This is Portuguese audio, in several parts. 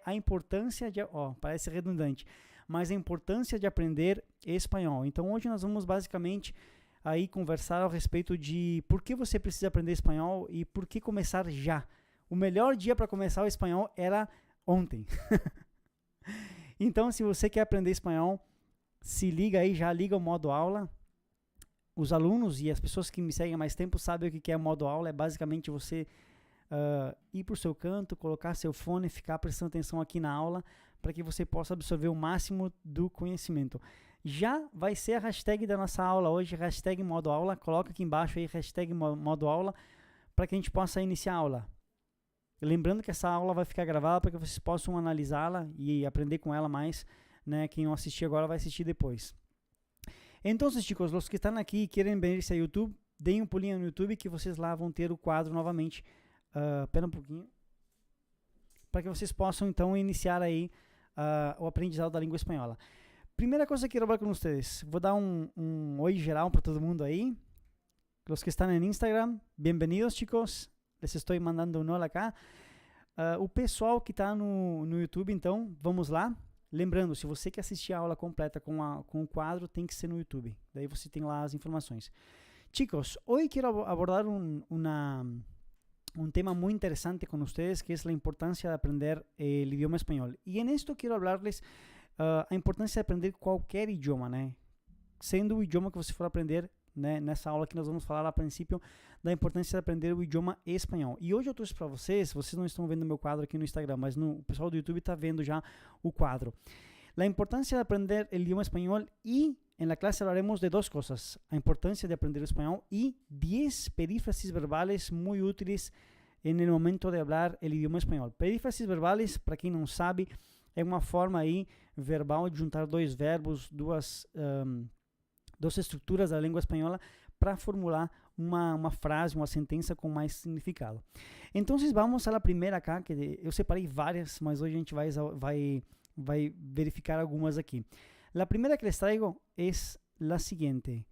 a importância de... parece redundante, mas a importância de aprender espanhol. Então, hoje nós vamos basicamente aí conversar a respeito de por que você precisa aprender espanhol e por que começar já. O melhor dia para começar o espanhol era ontem. Então, se você quer aprender espanhol, se liga aí, já liga o modo aula. Os alunos e as pessoas que me seguem há mais tempo sabem o que é modo aula. É basicamente você ir para o seu canto, colocar seu fone, ficar prestando atenção aqui na aula, para que você possa absorver o máximo do conhecimento. Já vai ser a hashtag da nossa aula hoje, hashtag modo aula. Coloca aqui embaixo aí, hashtag modo aula, para que a gente possa iniciar a aula. Lembrando que essa aula vai ficar gravada para que vocês possam analisá-la e aprender com ela mais, né? Quem não assistir agora vai assistir depois. Então, chicos, os que estão aqui e querem venir-se a YouTube, deem um pulinho no YouTube que vocês lá vão ter o quadro novamente. Espera um pouquinho. Para que vocês possam, então, iniciar aí o aprendizado da língua espanhola. Primeira coisa que quero falar com vocês. Vou dar um oi geral para todo mundo aí. Os que estão no Instagram, bem-vindos, chicos. Les estou mandando um hola cá. O pessoal que está no YouTube, então, vamos lá. Lembrando, se você quer assistir a aula completa com o quadro, tem que ser no YouTube. Daí você tem lá as informações. Chicos, hoje quero abordar um tema muy interesante con ustedes, que es la importancia de aprender el idioma español. Y en esto quiero hablarles a importancia de aprender qualquer idioma, né? Sendo o idioma que você for aprender, né? Nessa aula que nós vamos falar a princípio da importância de aprender o idioma espanhol. E hoje eu trouxe para vocês não estão vendo meu quadro aqui no Instagram, mas o pessoal do YouTube está vendo já o quadro. La importancia de aprender el idioma español y en la clase hablaremos de dos cosas. La importancia de aprender español y 10 perífrasis verbales muy útiles en el momento de hablar el idioma español. Perífrasis verbales, para quem não sabe, é uma forma aí verbal de juntar dois verbos, duas estruturas da língua espanhola para formular uma frase, uma sentença com mais significado. Então, vamos à primeira cá, que eu separei várias, mas hoje a gente vai verificar algumas aqui. A primeira que les traigo é a seguinte.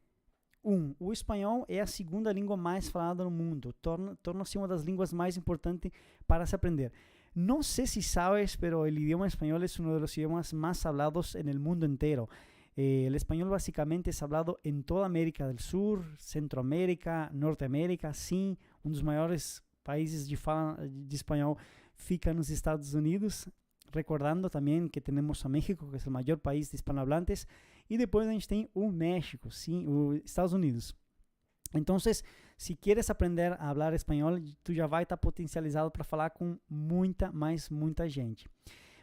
O espanhol é a segunda língua mais falada no mundo. Torna-se uma das línguas mais importantes para se aprender. No sé si sabes, pero el idioma español es uno de los idiomas más hablados en el mundo entero. El español básicamente es hablado en toda América del Sur, Centroamérica, Norteamérica. Sim, dos maiores países de fala de espanhol fica nos Estados Unidos. Recordando também que temos a México, que é o maior país de hispanohablantes, e depois a gente tem o México, sim, os Estados Unidos. Então, se queres aprender a falar espanhol, tu já vai estar potencializado para falar com muita gente.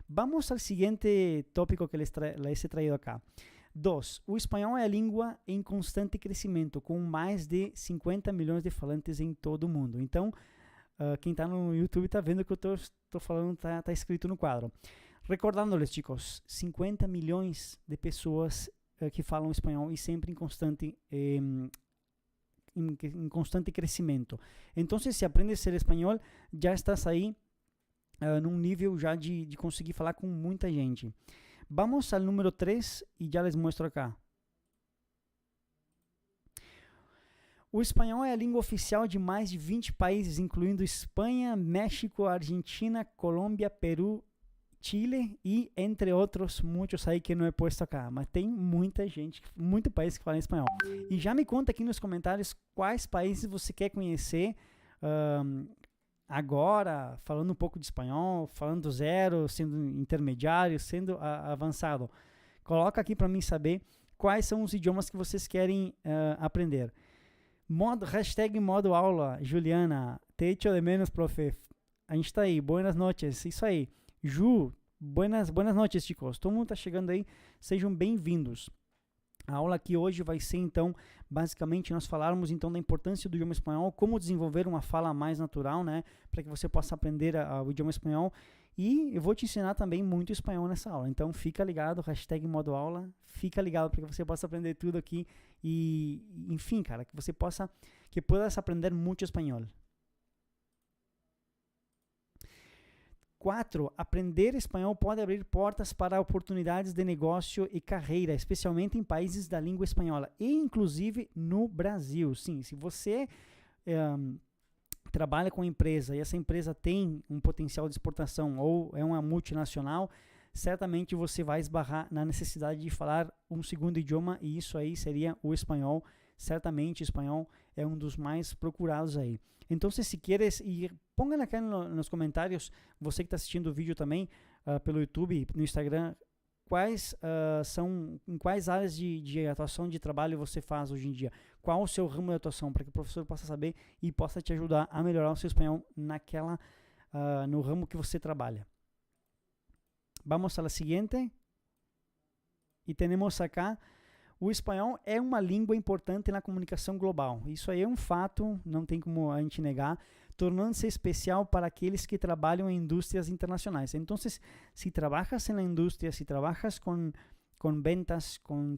Vamos ao seguinte tópico que les he traído acá. 2. O espanhol é a língua em constante crescimento, com mais de 50 milhões de falantes em todo o mundo. Então, quem está no YouTube está vendo que eu estou falando, está escrito no quadro. Recordando-les, chicos, 50 milhões de pessoas que falam espanhol e sempre em constante crescimento. Então, se aprendes a ser espanhol, já estás aí num nível já de conseguir falar com muita gente. Vamos ao número 3 e já les mostro acá. O espanhol é a língua oficial de mais de 20 países, incluindo Espanha, México, Argentina, Colômbia, Peru, Chile e entre outros muitos aí que não é posto acá. Mas tem muita gente, muito país que fala espanhol. E já me conta aqui nos comentários quais países você quer conhecer agora, falando um pouco de espanhol, falando do zero, sendo intermediário, sendo avançado. Coloca aqui para mim saber quais são os idiomas que vocês querem aprender. Hashtag modo aula, Juliana, te echo de menos, profe. A gente tá aí, buenas noches, isso aí. Ju, buenas noches, chicos. Todo mundo tá chegando aí, sejam bem-vindos. A aula aqui hoje vai ser, então, basicamente, nós falarmos, então, da importância do idioma espanhol, como desenvolver uma fala mais natural, né, para que você possa aprender o idioma espanhol. E eu vou te ensinar também muito espanhol nessa aula. Então, fica ligado, hashtag modo aula, fica ligado para que você possa aprender tudo aqui e, enfim, cara, que puedas aprender muito espanhol. 4. Aprender espanhol pode abrir portas para oportunidades de negócio e carreira, especialmente em países da língua espanhola e, inclusive, no Brasil. Sim, se você trabalha com empresa e essa empresa tem um potencial de exportação ou é uma multinacional, certamente você vai esbarrar na necessidade de falar um segundo idioma e isso aí seria o espanhol. Certamente o espanhol é um dos mais procurados aí. Então, se queres, e ponga aqui nos comentários, você que está assistindo o vídeo também pelo YouTube, no Instagram, em quais áreas de atuação de trabalho você faz hoje em dia? Qual o seu ramo de atuação, para que o professor possa saber e possa te ajudar a melhorar o seu espanhol no ramo que você trabalha. Vamos a la siguiente. E temos acá, o espanhol é uma língua importante na comunicação global. Isso aí é um fato, não tem como a gente negar, tornando-se especial para aqueles que trabalham em indústrias internacionais. Então, se trabalhas na indústria, se trabalhas com ventas, com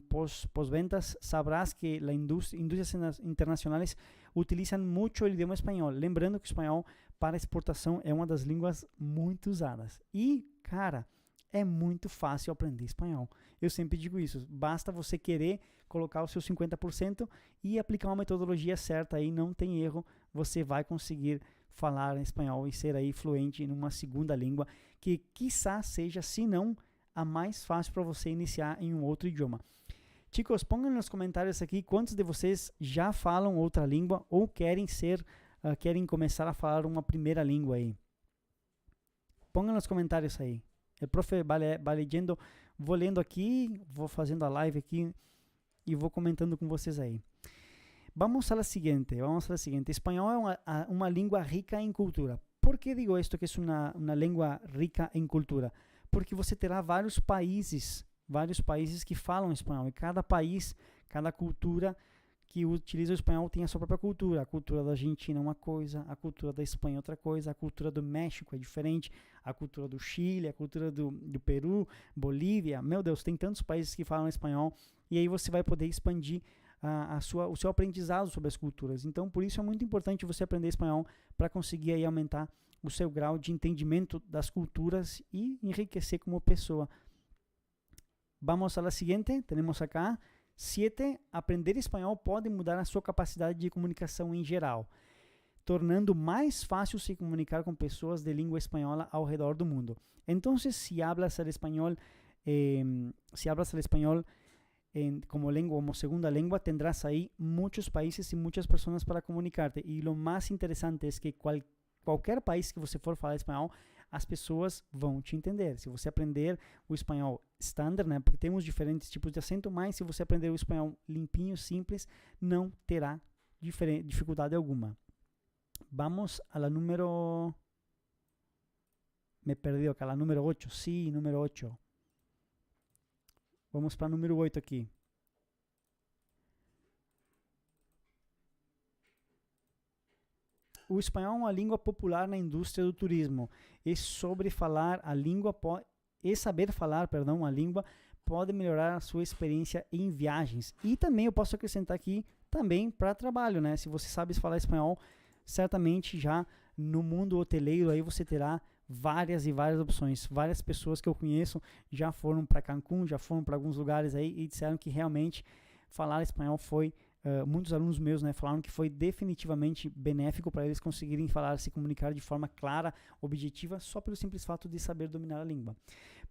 pós-ventas, sabrás que las indústrias internacionais utilizam muito o idioma espanhol. Lembrando que o espanhol para exportação é uma das línguas muito usadas. E, cara, é muito fácil aprender espanhol. Eu sempre digo isso. Basta você querer colocar o seu 50% e aplicar uma metodologia certa aí, não tem erro. Você vai conseguir falar espanhol e ser aí fluente em uma segunda língua que quizás seja, se não, a mais fácil para você iniciar em um outro idioma. Chicos, ponham nos comentários aqui quantos de vocês já falam outra língua ou querem começar a falar uma primeira língua aí. Ponham nos comentários aí. O profe vai lendo, vou lendo aqui, vou fazendo a live aqui e vou comentando com vocês aí. Vamos a seguinte. Espanhol é uma língua rica em cultura. Por que digo isto que é uma língua rica em cultura? Porque você terá vários países que falam espanhol e cada país, cada cultura que utiliza o espanhol tem a sua própria cultura. A cultura da Argentina é uma coisa, a cultura da Espanha é outra coisa, a cultura do México é diferente, a cultura do Chile, a cultura do Peru, Bolívia. Meu Deus, tem tantos países que falam espanhol e aí você vai poder expandir o seu aprendizado sobre as culturas. Então, por isso é muito importante você aprender espanhol para conseguir aí aumentar o seu grau de entendimento das culturas e enriquecer como pessoa. Vamos a la siguiente, temos acá. 7. Aprender espanhol pode mudar a sua capacidade de comunicação em geral, tornando mais fácil se comunicar com pessoas de língua espanhola ao redor do mundo. Então, se hablas el español, como segunda lengua, tendrás ahí muchos países y muchas personas para comunicarte. Y lo más interesante es que qualquer país que você for falar espanhol, as pessoas vão te entender. Se você aprender o espanhol standard, né, porque temos diferentes tipos de acento, mas se você aprender o espanhol limpinho, simples, não terá dificuldade alguma. Vamos a la número... Me perdi acá, la número 8. Sí, número 8. Vamos para o número 8 aqui. O espanhol é uma língua popular na indústria do turismo. E saber falar a língua pode melhorar a sua experiência em viagens. E também eu posso acrescentar aqui também para trabalho, né? Se você sabe falar espanhol, certamente já no mundo hoteleiro aí você terá várias e várias opções. Várias pessoas que eu conheço já foram para Cancún, já foram para alguns lugares aí e disseram que realmente falar espanhol foi... muitos alunos meus, né, falaram que foi definitivamente benéfico para eles conseguirem se comunicar de forma clara, objetiva, só pelo simples fato de saber dominar a língua.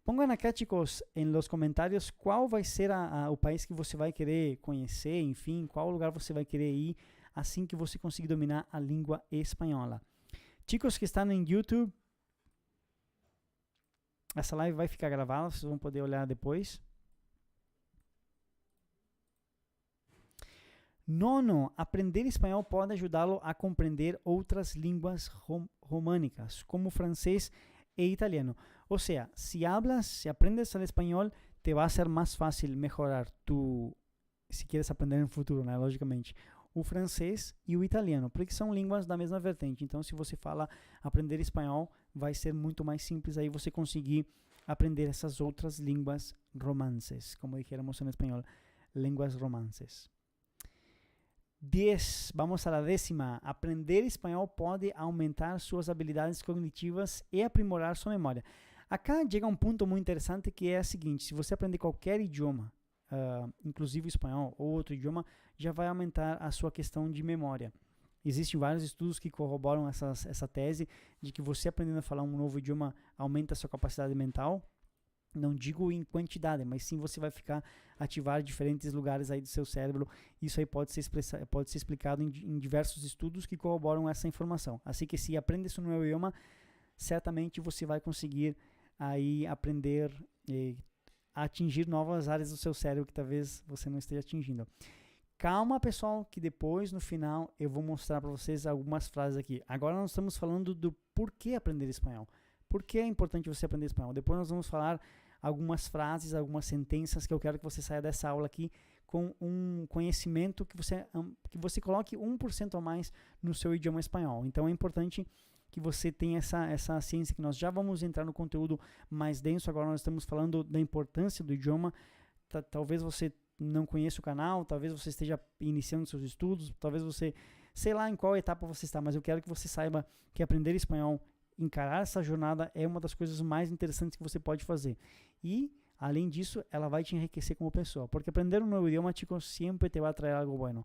Pongan acá, chicos, nos comentários qual vai ser o país que você vai querer conhecer, enfim, qual lugar você vai querer ir assim que você conseguir dominar a língua espanhola. Chicos que estão em YouTube, essa live vai ficar gravada, vocês vão poder olhar depois. 9. Aprender espanhol pode ajudá-lo a compreender outras línguas românicas, como francês e italiano. Ou seja, se aprendes el espanhol, te vai ser mais fácil melhorar se quieres aprender no futuro, né, logicamente, o francês e o italiano, porque são línguas da mesma vertente. Então, se você aprender espanhol, vai ser muito mais simples aí você conseguir aprender essas outras línguas romances, como dijéramos em espanhol, línguas romances. 10. Vamos a la 10ª. Aprender espanhol pode aumentar suas habilidades cognitivas e aprimorar sua memória. Acá chega um ponto muito interessante que é o seguinte: se você aprender qualquer idioma, inclusive o espanhol ou outro idioma, já vai aumentar a sua questão de memória. Existem vários estudos que corroboram essa tese de que você aprendendo a falar um novo idioma aumenta a sua capacidade mental. Não digo em quantidade, mas sim você vai ativar diferentes lugares aí do seu cérebro. Isso aí pode ser explicado em diversos estudos que corroboram essa informação. Assim que se aprende esse novo idioma, certamente você vai conseguir aí aprender a atingir novas áreas do seu cérebro que talvez você não esteja atingindo. Calma, pessoal, que depois, no final, eu vou mostrar para vocês algumas frases aqui. Agora nós estamos falando do porquê aprender espanhol. Por que é importante você aprender espanhol? Depois nós vamos falar algumas frases, algumas sentenças que eu quero que você saia dessa aula aqui com um conhecimento que você coloque 1% a mais no seu idioma espanhol. Então é importante que você tenha essa ciência, que nós já vamos entrar no conteúdo mais denso. Agora nós estamos falando da importância do idioma. Talvez você não conheça o canal, talvez você esteja iniciando seus estudos, talvez você, sei lá em qual etapa você está, mas eu quero que você saiba que aprender espanhol, encarar essa jornada é uma das coisas mais interessantes que você pode fazer. E, além disso, ela vai te enriquecer como pessoa, porque aprender um novo idioma, chicos, sempre te vai trazer algo bueno.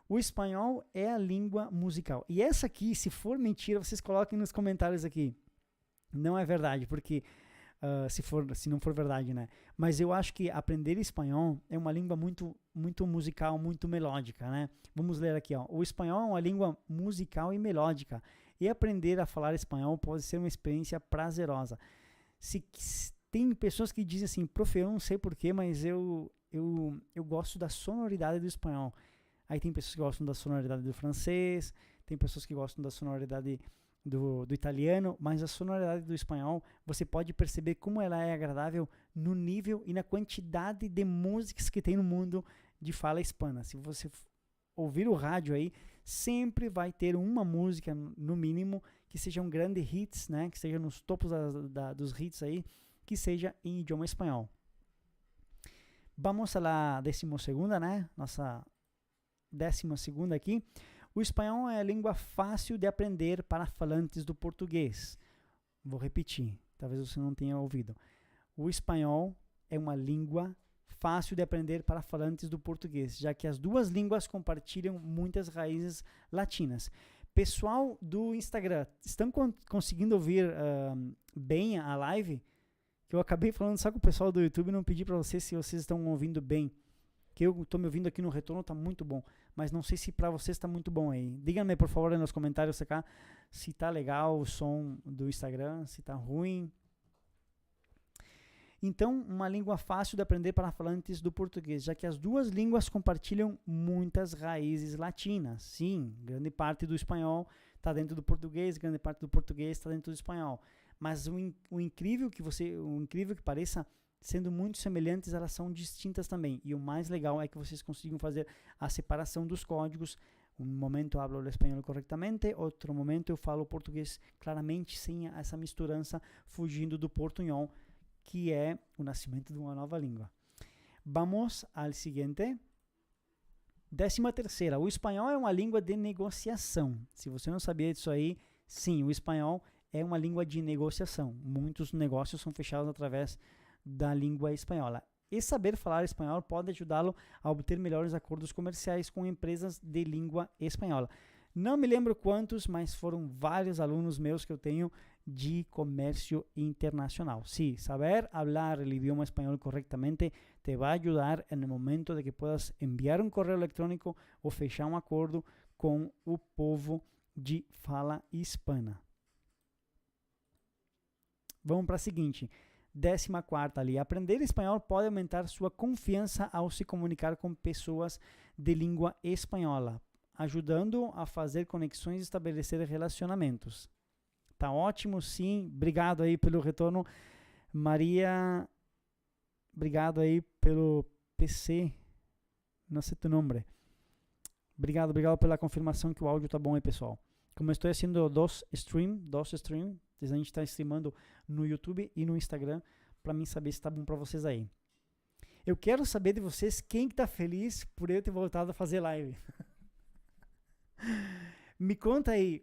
O espanhol é a língua musical. E essa aqui, se for mentira, vocês coloquem nos comentários aqui. Não é verdade, porque se não for verdade, né? Mas eu acho que aprender espanhol é uma língua muito, muito musical, muito melódica, né? Vamos ler aqui, ó. O espanhol é uma língua musical e melódica. E aprender a falar espanhol pode ser uma experiência prazerosa. Tem pessoas que dizem assim, prof, eu não sei porquê, mas eu gosto da sonoridade do espanhol. Aí tem pessoas que gostam da sonoridade do francês, tem pessoas que gostam da sonoridade do italiano, mas a sonoridade do espanhol, você pode perceber como ela é agradável no nível e na quantidade de músicas que tem no mundo de fala hispana. Se você ouvir o rádio aí, sempre vai ter uma música, no mínimo, que sejam grandes hits, né? Que seja nos topos dos hits aí, que seja em idioma espanhol. Vamos a la 12ª, né? Nossa 12ª aqui. O espanhol é a língua fácil de aprender para falantes do português. Vou repetir, talvez você não tenha ouvido. O espanhol é uma língua fácil de aprender para falantes do português, já que as duas línguas compartilham muitas raízes latinas. Pessoal do Instagram, estão conseguindo ouvir bem a live? Que eu acabei falando só com o pessoal do YouTube e não pedi para vocês se vocês estão ouvindo bem. Que eu estou me ouvindo aqui no retorno, está muito bom. Mas não sei se para vocês está muito bom aí. Diga-me, por favor, nos comentários se está legal o som do Instagram, se está ruim. Então, uma língua fácil de aprender para falantes do português, já que as duas línguas compartilham muitas raízes latinas. Sim, grande parte do espanhol está dentro do português, grande parte do português está dentro do espanhol. Mas o incrível que pareça, sendo muito semelhantes, elas são distintas também. E o mais legal é que vocês consigam fazer a separação dos códigos. Um momento eu hablo o espanhol corretamente, outro momento eu falo português claramente, sem essa misturança, fugindo do portunhol, que é o nascimento de uma nova língua. Vamos ao seguinte. 13ª. O espanhol é uma língua de negociação. Se você não sabia disso aí, sim, o espanhol é uma língua de negociação. Muitos negócios são fechados através da língua espanhola. E saber falar espanhol pode ajudá-lo a obter melhores acordos comerciais com empresas de língua espanhola. Não me lembro quantos, mas foram vários alunos meus que eu tenho de comércio internacional. Sí, saber hablar el idioma español correctamente te va a ayudar en el momento de que puedas enviar un correo electrónico ou fechar um acordo com o povo de fala hispana. Vamos para a seguinte. 14ª ali. Aprender espanhol pode aumentar sua confiança ao se comunicar com pessoas de língua espanhola, ajudando a fazer conexões e estabelecer relacionamentos. Tá ótimo, sim. Obrigado aí pelo retorno, Maria. Obrigado aí pelo PC. Não sei teu nome. Obrigado pela confirmação que o áudio tá bom aí, pessoal. Como eu estou fazendo dos stream, a gente está streamando no YouTube e no Instagram, para mim saber se está bom para vocês aí. Eu quero saber de vocês quem está feliz por eu ter voltado a fazer live. Me conta aí,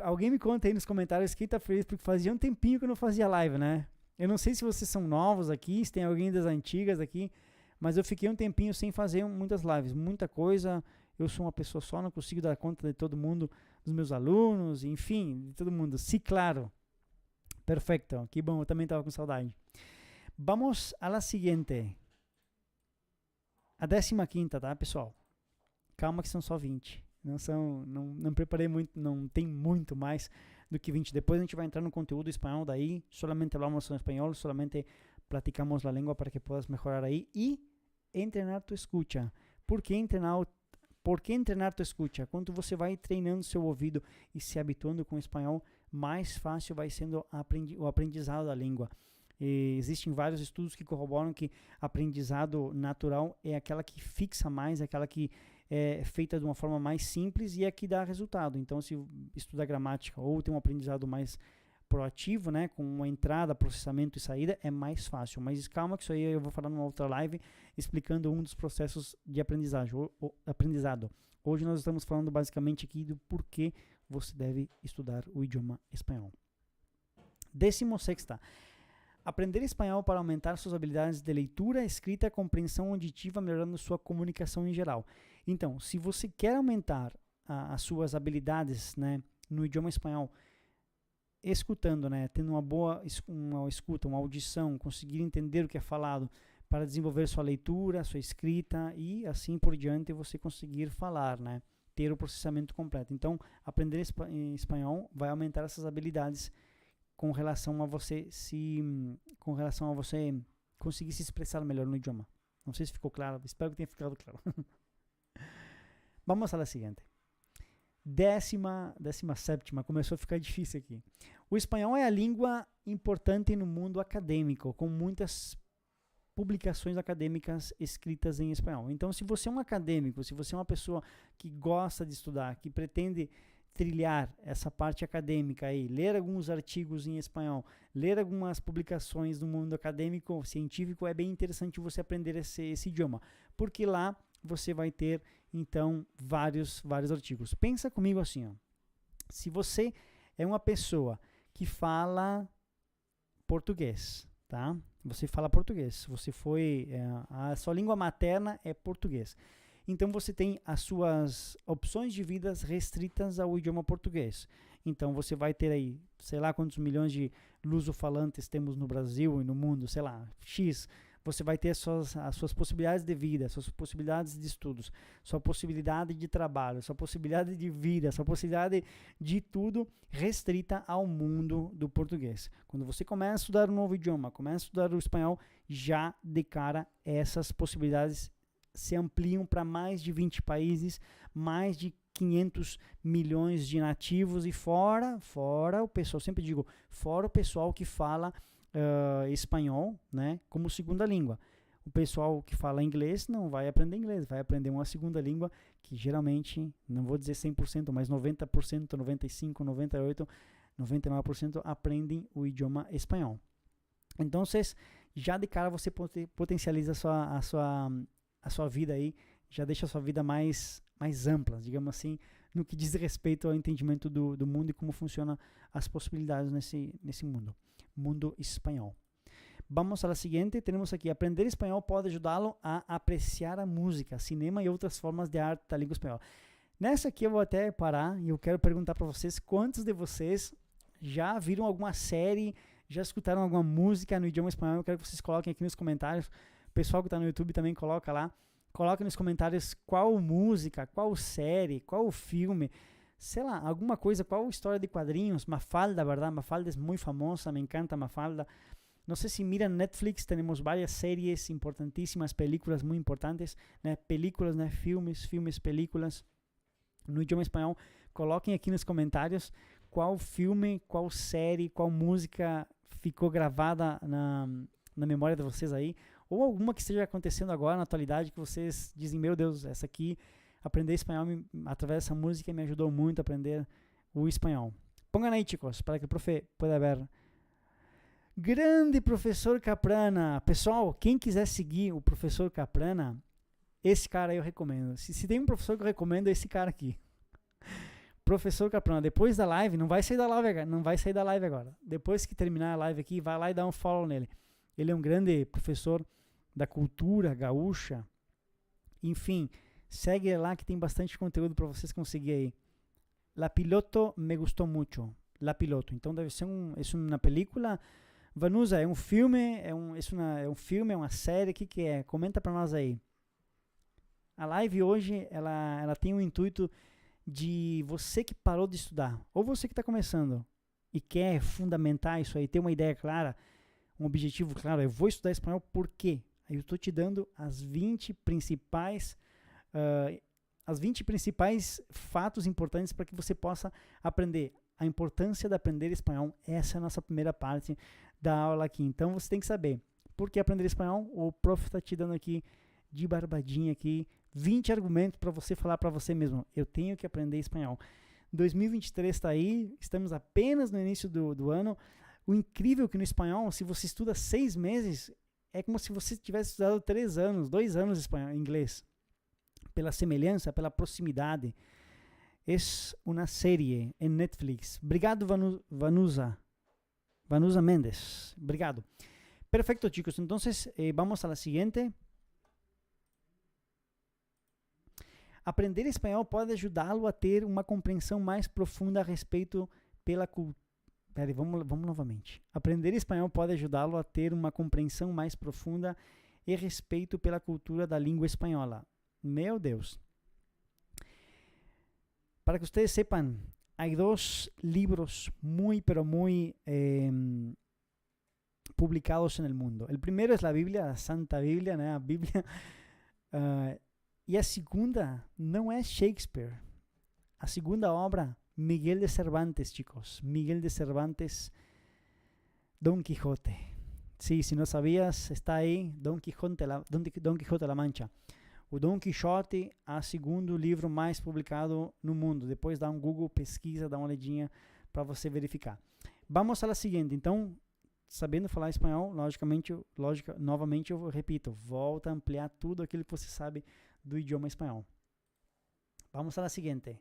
alguém me conta aí nos comentários quem está feliz, porque fazia um tempinho que eu não fazia live, né? Eu não sei se vocês são novos aqui, se tem alguém das antigas aqui, mas eu fiquei um tempinho sem fazer muitas lives, muita coisa. eu sou uma pessoa só, não consigo dar conta de todo mundo, dos meus alunos, enfim, de todo mundo. Sí, claro. Perfecto. Que bom, eu também estava com saudade. Vamos a la siguiente. A 15ª, tá, pessoal? Calma que são só 20. Não preparei muito, não tem muito mais do que 20. Depois a gente vai entrar no conteúdo espanhol daí. Solamente hablamos en español, solamente platicamos la lengua para que puedas mejorar ahí. Y entrenar tu escucha. Por que entrenar tu escucha? Quando você vai treinando seu ouvido e se habituando com o espanhol, mais fácil vai sendo o aprendizado da língua. E existem vários estudos que corroboram que aprendizado natural é aquela que fixa mais, é aquela que é feita de uma forma mais simples e é que dá resultado. Então, se estudar gramática ou tem um aprendizado mais proativo, né, com uma entrada, processamento e saída, é mais fácil. Mas calma que isso aí eu vou falar numa outra live explicando um dos processos de aprendizado. Hoje nós estamos falando basicamente aqui do porquê você deve estudar o idioma espanhol. 16ª. Aprender espanhol para aumentar suas habilidades de leitura, escrita, compreensão auditiva, melhorando sua comunicação em geral. Então, se você quer aumentar as suas habilidades, né, no idioma espanhol, escutando, né, tendo uma boa uma escuta, uma audição, conseguir entender o que é falado, para desenvolver sua leitura, sua escrita e assim por diante você conseguir falar, né, ter o processamento completo. Então, aprender espanhol vai aumentar essas habilidades com relação a você conseguir se expressar melhor no idioma. Não sei se ficou claro, espero que tenha ficado claro. Vamos a la siguiente. 17ª, começou a ficar difícil aqui. O espanhol é a língua importante no mundo acadêmico, com muitas publicações acadêmicas escritas em espanhol. Então, se você é um acadêmico, se você é uma pessoa que gosta de estudar, que pretende trilhar essa parte acadêmica aí, ler alguns artigos em espanhol, ler algumas publicações do mundo acadêmico, científico, é bem interessante você aprender esse idioma, porque lá você vai ter, então, vários artigos. Pensa comigo assim, ó. Se você é uma pessoa que fala português, tá? Você fala português, a sua língua materna é português. Então, você tem as suas opções de vida restritas ao idioma português. Então, você vai ter aí, sei lá quantos milhões de lusofalantes temos no Brasil e no mundo, sei lá, X. Você vai ter as suas possibilidades de vida, as suas possibilidades de estudos, sua possibilidade de trabalho, sua possibilidade de vida, sua possibilidade de tudo restrita ao mundo do português. Quando você começa a estudar um novo idioma, começa a estudar o espanhol, já de cara essas possibilidades se ampliam para mais de 20 países, mais de 500 milhões de nativos e fora o pessoal, sempre digo, fora o pessoal que fala espanhol, né, como segunda língua. O pessoal que fala inglês não vai aprender inglês, vai aprender uma segunda língua que geralmente, não vou dizer 100%, mas 90%, 95%, 98%, 99% aprendem o idioma espanhol. Então, já de cara você potencializa a sua vida aí, já deixa a sua vida mais ampla, digamos assim, no que diz respeito ao entendimento do mundo e como funcionam as possibilidades nesse mundo espanhol. Vamos à seguinte, temos aqui, aprender espanhol pode ajudá-lo a apreciar a música, cinema e outras formas de arte da língua espanhola. Nessa aqui eu vou até parar e eu quero perguntar para vocês, quantos de vocês já viram alguma série, já escutaram alguma música no idioma espanhol? Eu quero que vocês coloquem aqui nos comentários. O pessoal que está no YouTube também coloca lá. Coloque nos comentários qual música, qual série, qual filme, sei lá, alguma coisa, qual história de quadrinhos. Mafalda, ¿verdad? Mafalda é muito famosa, me encanta Mafalda. Não sei se miram Netflix, temos várias séries importantíssimas, películas muito importantes, né? Películas, né? Filmes, películas no idioma espanhol. Coloquem aqui nos comentários qual filme, qual série, qual música ficou gravada na memória de vocês aí, ou alguma que esteja acontecendo agora na atualidade que vocês dizem, meu Deus, essa aqui, aprender espanhol através dessa música me ajudou muito a aprender o espanhol. Pongan aí, chicos, para que o profe pueda ver. Grande professor Caprana. Pessoal, quem quiser seguir o professor Caprana, esse cara aí eu recomendo. Se tem um professor que eu recomendo, é esse cara aqui. Professor Caprana, depois da live, não vai sair da live agora. Depois que terminar a live aqui, vai lá e dá um follow nele. Ele é um grande professor da cultura gaúcha. Enfim, Segue lá que tem bastante conteúdo para vocês conseguir aí. La Piloto me gustou muito. La Piloto. Então deve ser é uma película. Vanusa, é um filme? É um filme? É uma série? O que é? Comenta para nós aí. A live hoje, ela tem o intuito de você que parou de estudar, ou você que está começando e quer fundamentar isso aí, ter uma ideia clara, um objetivo claro. Eu vou estudar espanhol por quê? Aí eu estou te dando as 20 principais fatos importantes para que você possa aprender. A importância de aprender espanhol, essa é a nossa primeira parte da aula aqui. Então você tem que saber por que aprender espanhol. O prof está te dando aqui de barbadinha aqui 20 argumentos para você falar para você mesmo: eu tenho que aprender espanhol. 2023 está aí, estamos apenas no início do ano. O incrível é que no espanhol, se você estuda 6 meses, é como se você tivesse estudado 3 anos, 2 anos de espanhol, inglês. Pela semelhança, pela proximidade. É uma série em Netflix. Obrigado, Vanusa Mendes. Obrigado. Perfecto, chicos. Entonces, vamos a la siguiente. Aprender espanhol pode ajudá-lo a ter uma compreensão mais profunda a respeito pela cultura. Peraí, vamos novamente. Aprender espanhol pode ajudá-lo a ter uma compreensão mais profunda a respeito pela cultura da língua espanhola. Meu Deus. Para que ustedes sepan, hay 2 libros muy publicados en el mundo. El primero es la Biblia, la Santa Biblia, né? A Bíblia. E a segunda não é Shakespeare. A segunda obra, Miguel de Cervantes, chicos. Miguel de Cervantes, Don Quijote. Sí, si no sabías, está aí Don Quijote la Mancha. O Don Quixote é o segundo livro mais publicado no mundo. Depois dá um Google, pesquisa, dá uma olhadinha para você verificar. Vamos à la seguinte. Então, sabendo falar espanhol, novamente eu repito, volta a ampliar tudo aquilo que você sabe do idioma espanhol. Vamos à la seguinte.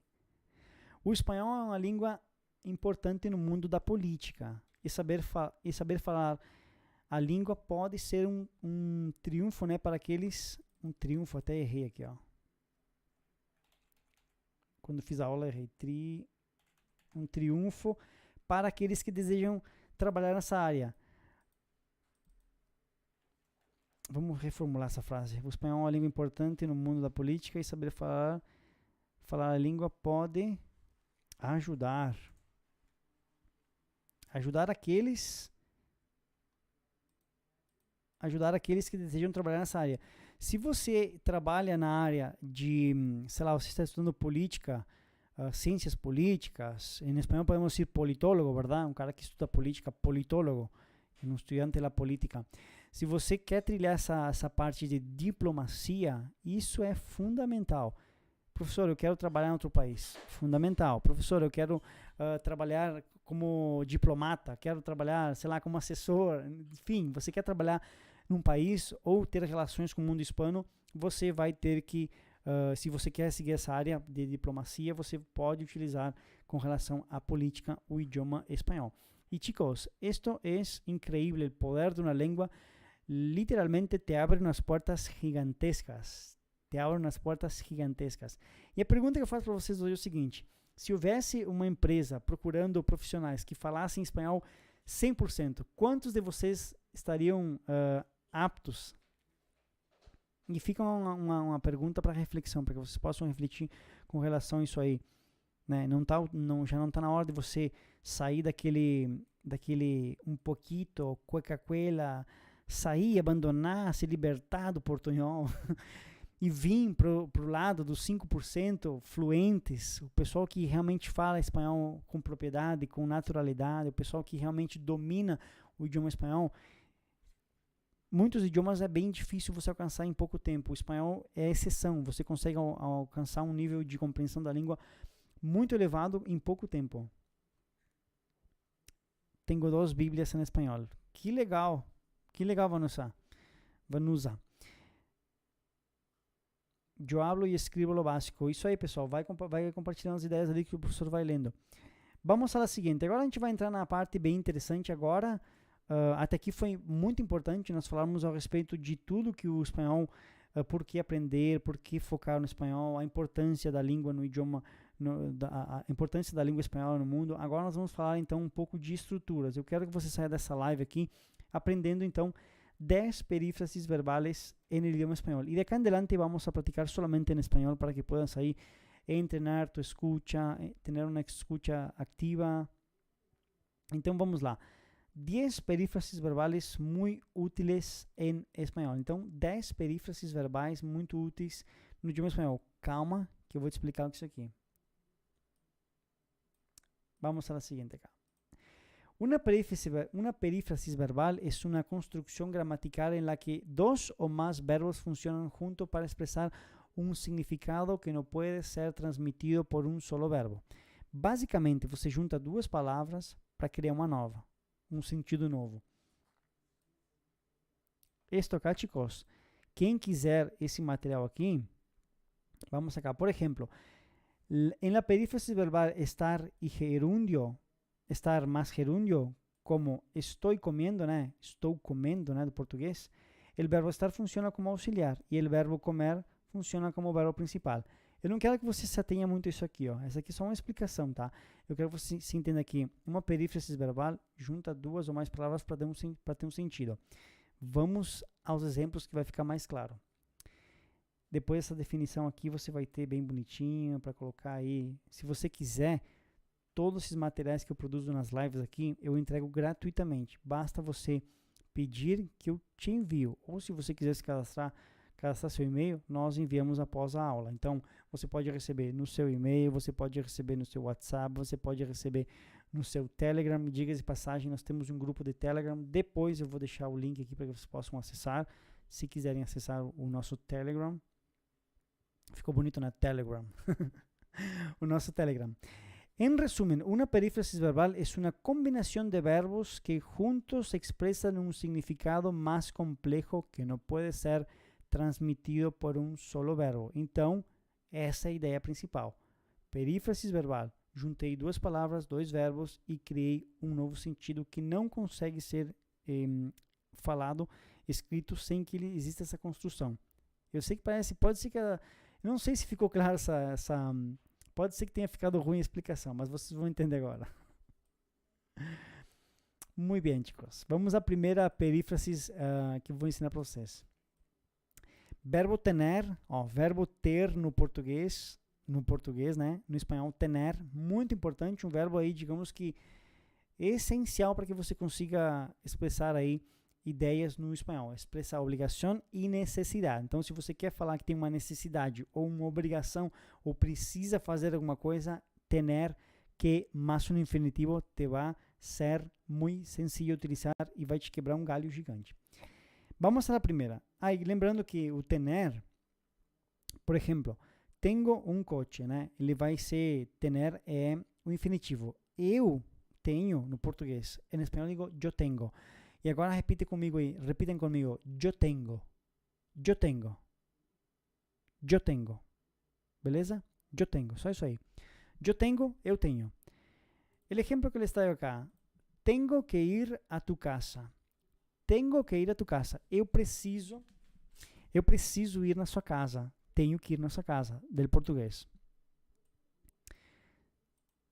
O espanhol é uma língua importante no mundo da política. E saber falar a língua pode ser um triunfo, né, para aqueles... Um triunfo, até errei aqui, ó. Quando fiz a aula, errei. Um triunfo para aqueles que desejam trabalhar nessa área. Vamos reformular essa frase. O espanhol é uma língua importante no mundo da política e saber falar a língua pode ajudar aqueles que desejam trabalhar nessa área. Se você trabalha na área de, sei lá, você está estudando política, ciências políticas, em espanhol podemos dizer politólogo, verdade? Um cara que estuda política, politólogo, um estudante da política. Se você quer trilhar essa parte de diplomacia, isso é fundamental. Professor, eu quero trabalhar em outro país. Fundamental. Professor, eu quero trabalhar como diplomata, quero trabalhar, sei lá, como assessor. Enfim, você quer trabalhar num país ou ter relações com o mundo hispano, você vai ter que, se você quer seguir essa área de diplomacia, você pode utilizar com relação à política o idioma espanhol. E chicos, esto es increíble, el poder de una lengua literalmente te abre unas puertas gigantescas. E a pergunta que eu faço para vocês hoje é o seguinte: se houvesse uma empresa procurando profissionais que falassem espanhol 100%, quantos de vocês estariam aptos? E fica uma pergunta para reflexão, para que vocês possam refletir com relação a isso aí. Né? Já não está na hora de você sair daquele um pouquito, cueca-cuela, sair, abandonar, se libertar do portunhol e vir pro lado dos 5% fluentes, o pessoal que realmente fala espanhol com propriedade, com naturalidade, o pessoal que realmente domina o idioma espanhol. Muitos idiomas é bem difícil você alcançar em pouco tempo. O espanhol é exceção, você consegue alcançar um nível de compreensão da língua muito elevado em pouco tempo. Tenho 2 Bíblias em espanhol. Que legal, Vanusa. Eu hablo e escrevo lo básico. Isso aí, pessoal. Vai compartilhando as ideias ali que o professor vai lendo. Vamos à seguinte. Agora a gente vai entrar na parte bem interessante agora. Até aqui foi muito importante nós falarmos a respeito de tudo que o espanhol por que aprender, por que focar no espanhol, a importância da língua no idioma, a importância da língua espanhola no mundo. Agora nós vamos falar então um pouco de estruturas. Eu quero que você saia dessa live aqui aprendendo então 10 perífrasis verbales en el idioma español. Y de acá en adelante vamos a practicar solamente en español para que puedas ahí entrenar tu escucha, tener una escucha activa. Então vamos lá. 10 perífrasis verbales muy útiles en español. Então 10 perífrasis verbais muito úteis no idioma espanhol. Calma que eu vou te explicar o que é isso aqui. Vamos a la siguiente acá. Una perífrasis verbal es una construcción gramatical en la que dos o más verbos funcionan juntos para expresar un significado que no puede ser transmitido por un solo verbo. Basicamente, você junta duas palavras para criar uma nova, sentido novo. Esto acá, chicos, quem quiser esse material aqui, vamos acá. Por ejemplo, en la perífrasis verbal estar y gerundio, estar más gerundio, como estoy comiendo, né? Estou comendo, né? Do português. O verbo estar funciona como auxiliar e o verbo comer funciona como verbo principal. Eu não quero que você se atenha muito a isso aqui, ó. Essa aqui é só uma explicação, tá? Eu quero que você se entenda aqui. Uma perífrasis verbal junta duas ou mais palavras para ter um sentido. Vamos aos exemplos que vai ficar mais claro. Depois dessa definição aqui, você vai ter bem bonitinho para colocar aí. Se você quiser, todos esses materiais que eu produzo nas lives aqui, eu entrego gratuitamente. Basta você pedir que eu te envio. Ou se você quiser se cadastrar seu e-mail, nós enviamos após a aula. Então, você pode receber no seu e-mail, você pode receber no seu WhatsApp, você pode receber no seu Telegram. Diga de passagem, nós temos um grupo de Telegram. Depois eu vou deixar o link aqui para que vocês possam acessar, se quiserem acessar o nosso Telegram. Ficou bonito, né? Telegram. O nosso Telegram. En resumen, una perífrasis verbal es una combinación de verbos que juntos expresan un significado más complejo que no puede ser transmitido por un solo verbo. Então, essa é a ideia principal. Perífrasis verbal. Juntei duas palavras, dois verbos e criei um novo sentido que não consegue ser falado, escrito, sem que exista essa construção. Eu sei que parece, pode ser que não sei se ficou claro pode ser que tenha ficado ruim a explicação, mas vocês vão entender agora. Muito bem, chicos. Vamos à primeira perífrasis que eu vou ensinar para vocês. Verbo tener, verbo ter no português, né? No espanhol, tener, muito importante, um verbo aí, digamos que essencial para que você consiga expressar aí ideias no espanhol, expressar obrigação e necessidade. Então, se você quer falar que tem uma necessidade ou uma obrigação ou precisa fazer alguma coisa, tener que mais um infinitivo te vai ser muito sencillo utilizar e vai te quebrar um galho gigante. Vamos à primeira. Lembrando que o tener, por exemplo, tenho um coche, né? Ele vai ser tener é o infinitivo. Eu tenho no português. Em espanhol digo yo tengo. E agora repitem comigo. Yo tengo. Yo tengo. Yo tengo. Beleza? Yo tengo. Só isso aí. Yo tengo, eu tenho. O exemplo que les traigo acá. Tengo que ir a tu casa. Tengo que ir a tu casa. Eu preciso ir na sua casa. Tenho que ir na sua casa. Del português.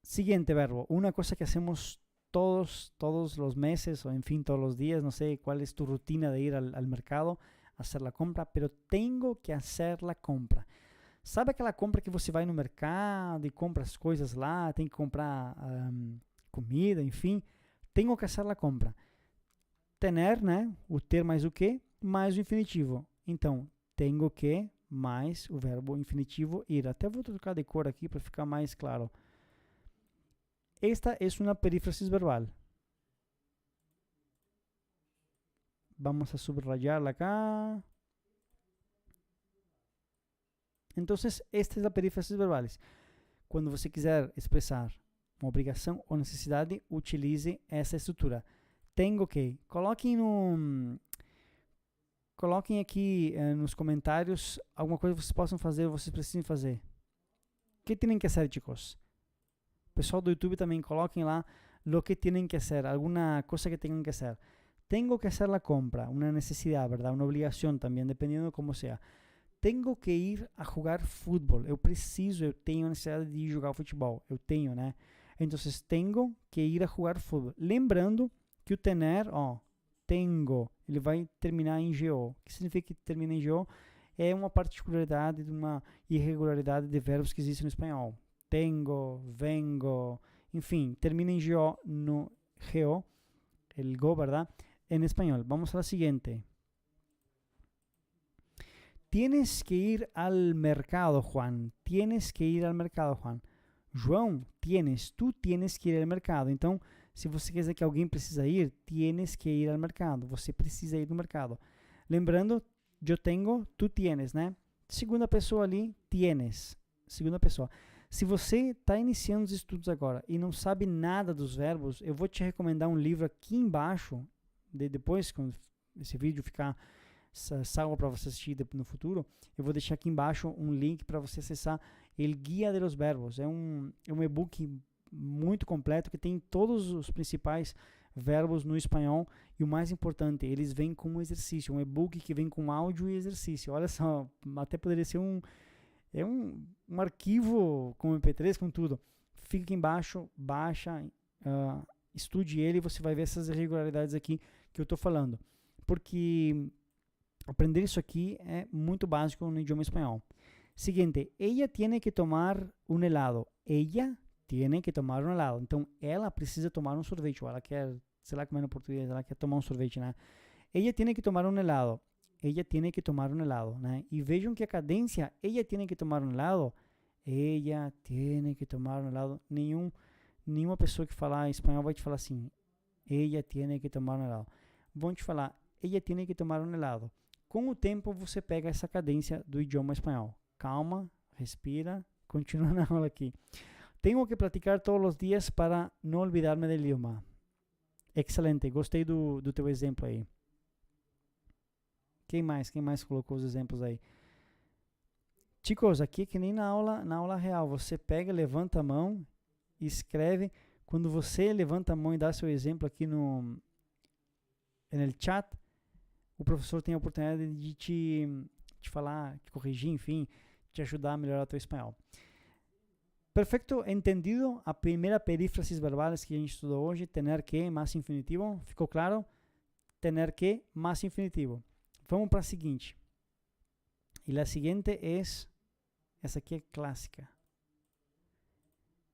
Siguiente verbo. Una cosa que hacemos todos los meses o en fin todos los días, no sé cuál es tu rutina de ir al mercado, hacer la compra, pero tengo que hacer la compra. Sabe aquela compra que você vai no mercado e compra as coisas lá, tem que comprar comida, enfim, tenho que hacer la compra. Tener, né, o ter mais o que, mais o infinitivo. Então, tenho que mais o verbo infinitivo ir. Até vou trocar de cor aqui para ficar mais claro. Esta es una perífrasis verbal. Vamos a subrayarla acá. Entonces, esta es la perífrasis verbales. Quando você quiser expressar uma obrigação ou necessidade, utilize essa estrutura. Tenho que. Coloquem aqui nos comentários alguma coisa que vocês possam fazer ou vocês precisem fazer. O que têm que fazer, chicos? Pessoal do YouTube também coloquem lá lo que tienen que hacer, alguna cosa que tengan que hacer. Tengo que hacer la compra, una necesidad, ¿verdad? Una obligación también, dependiendo de cómo sea. tenho que ir a jogar futebol. Eu tenho a necessidade de jogar futebol. Eu tenho, né? Então, tenho que ir a jogar futebol. Lembrando que o tener, tenho, ele vai terminar em GO. O que significa que termina em GO? É uma particularidade, uma irregularidade de verbos que existe no espanhol. Tengo, vengo, enfim, termina em GO, no GO, el go, ¿verdad? En español. Vamos a la siguiente. Tienes que ir al mercado, Juan. Tienes que ir al mercado, Juan. João, tu tienes que ir ao mercado. Então, se você quer dizer que alguém precisa ir, tienes que ir ao mercado. Você precisa ir no mercado. Lembrando, eu tenho, tu tienes, né? Segunda pessoa ali, tienes. Segunda pessoa. Se você está iniciando os estudos agora e não sabe nada dos verbos, eu vou te recomendar um livro aqui embaixo, depois, quando esse vídeo ficar salvo para você assistir no futuro, eu vou deixar aqui embaixo um link para você acessar El Guia de los Verbos. É um e-book muito completo que tem todos os principais verbos no espanhol e o mais importante, eles vêm com um exercício, um e-book que vem com áudio e exercício. Olha só, até poderia ser um arquivo com MP3, com tudo. Fica aqui embaixo, baixa, estude ele e você vai ver essas irregularidades aqui que eu estou falando. Porque aprender isso aqui é muito básico no idioma espanhol. Seguinte, ella tiene que tomar un helado. Ella tiene que tomar un helado. Então, ela precisa tomar um sorvete. Ou ela quer, sei lá como é no português, ela quer tomar um sorvete, né? Ella tiene que tomar un helado. Ella tiene que tomar un helado, né? E vejam que a cadência, ella tiene que tomar un helado. Ella tiene que tomar un helado. Nenhuma pessoa que falar espanhol vai te falar assim. Ella tiene que tomar un helado. Vão te falar, ella tiene que tomar un helado. Com o tempo, você pega essa cadência do idioma espanhol. Calma, respira, continua na aula aqui. Tenho que praticar todos os dias para não olvidar-me do idioma. Excelente, gostei do teu exemplo aí. Quem mais colocou os exemplos aí? Chicos, aqui é que nem na aula real. Você pega, levanta a mão, escreve. Quando você levanta a mão e dá seu exemplo aqui no chat, o professor tem a oportunidade de te falar, te corrigir, enfim, te ajudar a melhorar o teu espanhol. Perfeito, entendido a primeira perífrasis verbais que a gente estudou hoje, tener que mais infinitivo, ficou claro? Tener que mais infinitivo. Vamos para a seguinte. E a seguinte é, essa aqui é clássica.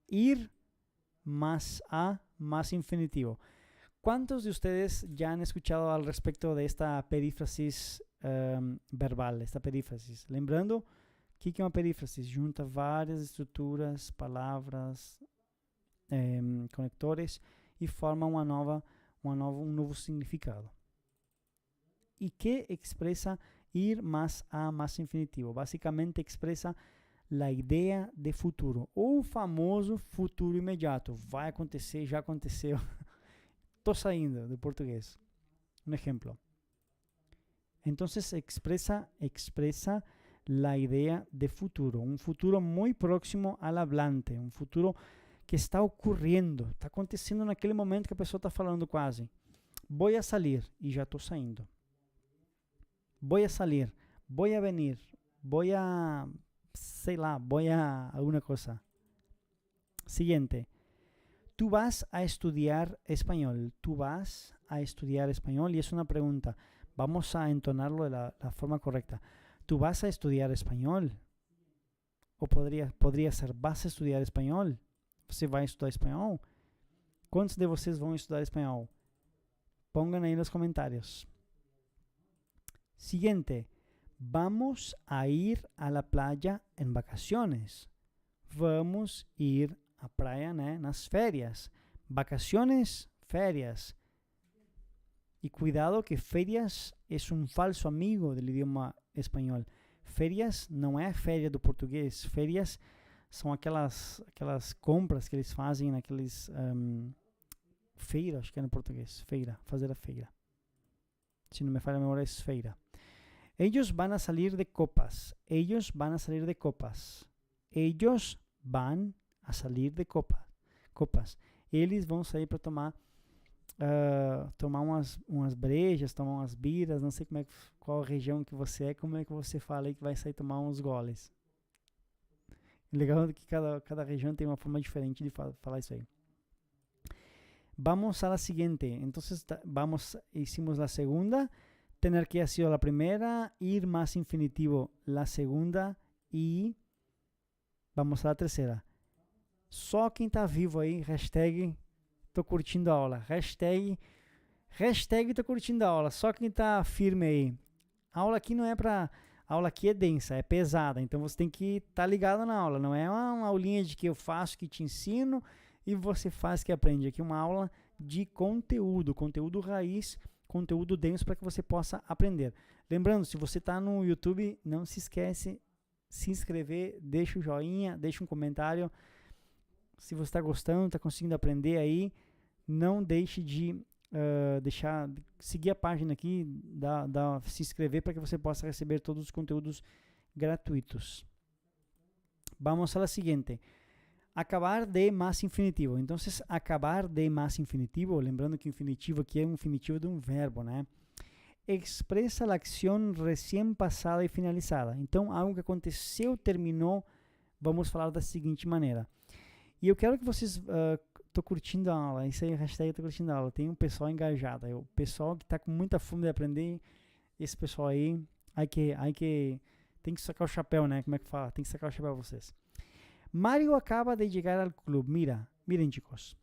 Ir más a más infinitivo. ¿Cuántos de ustedes ya han escuchado al respecto de esta perífrasis verbal, esta perífrasis? Lembrando, o que é uma perífrasis? Junta várias estruturas, palavras, conectores e forma um novo significado. E que expressa ir más a más infinitivo? Basicamente expressa a ideia de futuro, ou o famoso futuro imediato. Vai acontecer, já aconteceu. Estou saindo do português. Um exemplo. Então, expressa a ideia de futuro. Um futuro muito próximo ao hablante. Um futuro que está ocorrendo. Está acontecendo naquele momento que a pessoa está falando quase. Vou a sair. E já estou saindo. Vou a sair. Vou a venir. Vou a... sei lá. Vou a alguma coisa. Siguiente. Tú vas a estudiar español. Tú vas a estudiar español. Y es una pregunta. Vamos a entonarlo de la forma correcta. Tú vas a estudiar español. O podría ser, vas a estudiar español. Você vai estudar espanhol? Quantos de vocês vão estudar espanhol? Pongan ahí nos comentarios. Siguiente. Vamos a ir a la playa en vacaciones. Vamos ir a praia, né, nas férias. Vacaciones, férias. E cuidado que férias é um falso amigo do idioma espanhol. Férias não é férias do português. Férias são aquelas compras que eles fazem naqueles... feira, acho que é no português. Feira, fazer a feira. Se não me falha a memória, é feira. Ellos van a salir de copas. Ellos van a salir de copas. Ellos van a salir de copas. Eles vão sair para tomar tomar umas brejas, tomar umas biras, não sei qual região que você é, como é que você fala aí que vai sair tomar uns goles. Legal que cada região tem uma forma diferente de falar isso aí. Vamos a la siguiente. Entonces, hicimos la segunda. Tener que ha sido la primera. Ir más infinitivo la segunda. Y vamos a la terceira. Só quem tá vivo aí, hashtag tô curtindo a aula. Hashtag tô curtindo a aula. Só quem tá firme aí. A aula aqui não é pra... A aula aqui é densa, é pesada. Então você tem que estar ligado na aula. Não é uma aulinha de que eu faço, que te ensino e você faz que aprende. Aqui é uma aula de conteúdo raiz, conteúdo denso para que você possa aprender. Lembrando, se você está no YouTube, não se esquece se inscrever, deixa o joinha, deixa um comentário. Se você está gostando, está conseguindo aprender aí, não deixe de seguir a página aqui, se inscrever para que você possa receber todos os conteúdos gratuitos. Vamos a la siguiente. Acabar de más infinitivo. Então, acabar de más infinitivo, lembrando que o infinitivo aqui é um infinitivo de um verbo, né? Expressa a ação recém passada e finalizada. Então, algo que aconteceu, terminou, vamos falar da seguinte maneira. E eu quero que vocês... tô curtindo a aula, isso aí, hashtag tô curtindo a aula. Tem um pessoal engajado, o pessoal que tá com muita fome de aprender, esse pessoal aí, tem que sacar o chapéu, né? Como é que fala? Tem que sacar o chapéu pra vocês. Mario acaba de chegar ao clube. Miren chicos.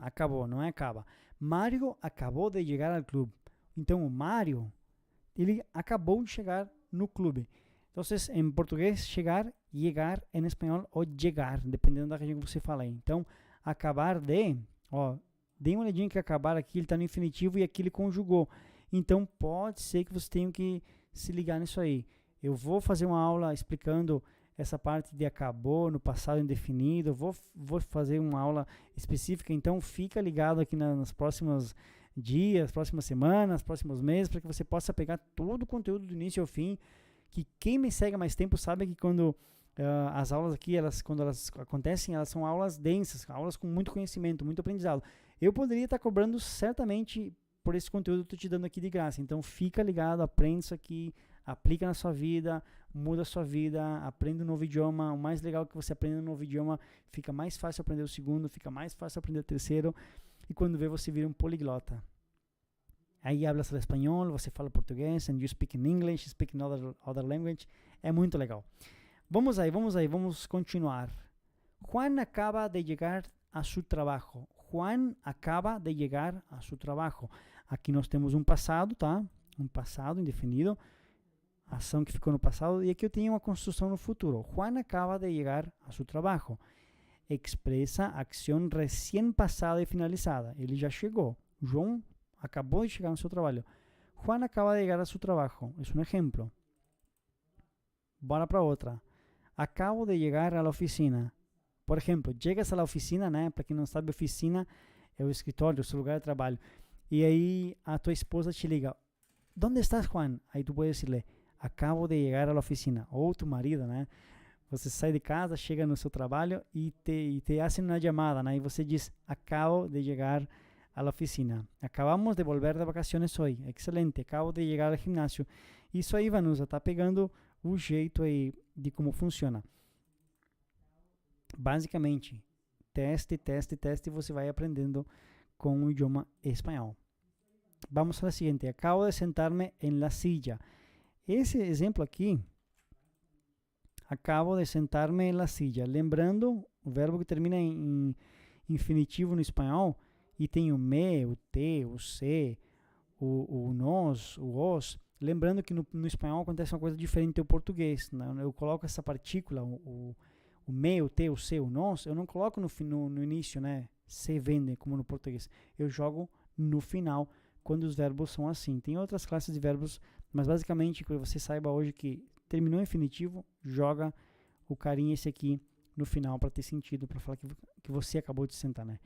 Acabou, não é acaba. Mario acabou de chegar ao clube. Então, o Mario, ele acabou de chegar no clube. Então, em português, chegar, em espanhol, ou chegar, dependendo da região que você fala aí. Então, acabar de, dê uma olhadinha que acabar aqui, ele está no infinitivo e aqui ele conjugou. Então, pode ser que você tenha que se ligar nisso aí. Eu vou fazer uma aula explicando essa parte de acabou no passado indefinido, vou fazer uma aula específica, então fica ligado aqui nos próximos dias, próximas semanas, próximos meses, para que você possa pegar todo o conteúdo do início ao fim, que quem me segue há mais tempo sabe que quando as aulas aqui, quando elas acontecem, elas são aulas densas, aulas com muito conhecimento, muito aprendizado. Eu poderia estar cobrando certamente por esse conteúdo que eu estou te dando aqui de graça, então fica ligado, aprende isso aqui, aplica na sua vida, muda a sua vida, aprenda um novo idioma. O mais legal é que você aprenda um novo idioma, fica mais fácil aprender o segundo, fica mais fácil aprender o terceiro, e quando vê, você vira um poliglota. Aí hablas espanhol, você fala português, and you speak in English, speak in other language. É muito legal. Vamos continuar. Juan acaba de llegar a su trabajo. Juan acaba de llegar a su trabajo. Aqui nós temos um passado, tá? Um passado indefinido. Ação que ficou no passado. E aqui eu tenho uma construção no futuro. Juan acaba de llegar a su trabajo. Expressa ação recém passada e finalizada. Ele já chegou. João acabou de chegar no seu trabalho. Juan acaba de llegar a su trabajo. É um exemplo. Bora para outra. Acabo de llegar a la oficina. Por exemplo, chegas a la oficina, né? Para quem não sabe, oficina é o escritório, o seu lugar de trabalho. E aí a tua esposa te liga. ¿Dónde estás, Juan? Aí tu pode decirle, acabo de llegar a la oficina. Ou tu marido, né? Você sai de casa, chega no seu trabalho e te hacen uma chamada, né? E você diz, acabo de llegar a la oficina. Acabamos de volver de vacaciones hoy. Excelente. Acabo de llegar ao gimnasio. Isso aí, Vanusa, tá pegando o jeito aí de como funciona. Basicamente, teste, e você vai aprendendo com o idioma espanhol. Vamos ao seguinte. Acabo de sentar-me em la silla. Esse exemplo aqui, acabo de sentar-me em la silla. Lembrando, o verbo que termina em infinitivo no espanhol, e tem o me, o te, o se, o nós, o os. Lembrando que no espanhol acontece uma coisa diferente do português. Né? Eu coloco essa partícula, o me, o te, o se, o nós, eu não coloco no início, né? Se vende, como no português. Eu jogo no final, quando os verbos são assim. Tem outras classes de verbos, mas basicamente, que você saiba hoje que terminou o infinitivo, joga o carinha esse aqui no final para ter sentido, para falar que você acabou de sentar, né?